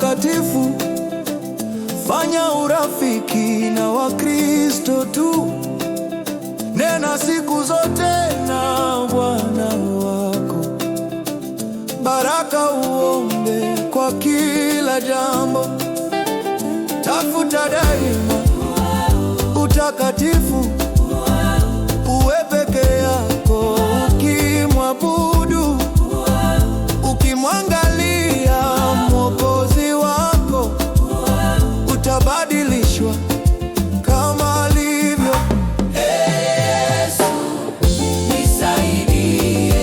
utakatifu, fanya urafiki na Wakristo tu. Nena siku zote na Bwana wako, baraka uombe kwa kila jambo. Tafuta daima utakatifu, uwe peke yako ukimwabudu, ukimwangalia Mwokozi wako, utabadilishwa kama alivyo. Yesu nisaidie,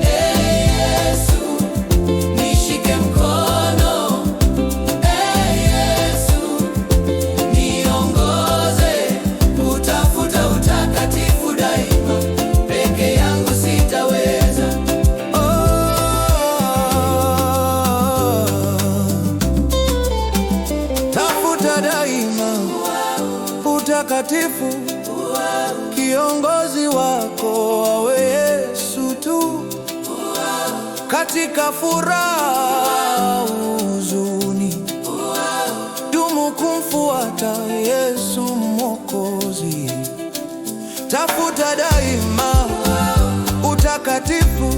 Yesu nishike mkono, Yesu niongoze, kutafuta utakatifu daima, peke yangu sitaweza. Tafuta daima utakatifu, kiongozi wako awe Yesu tu. Katika furaha, huzuni, dumu kumfuata Yesu Mwokozi. Tafuta daima utakatifu,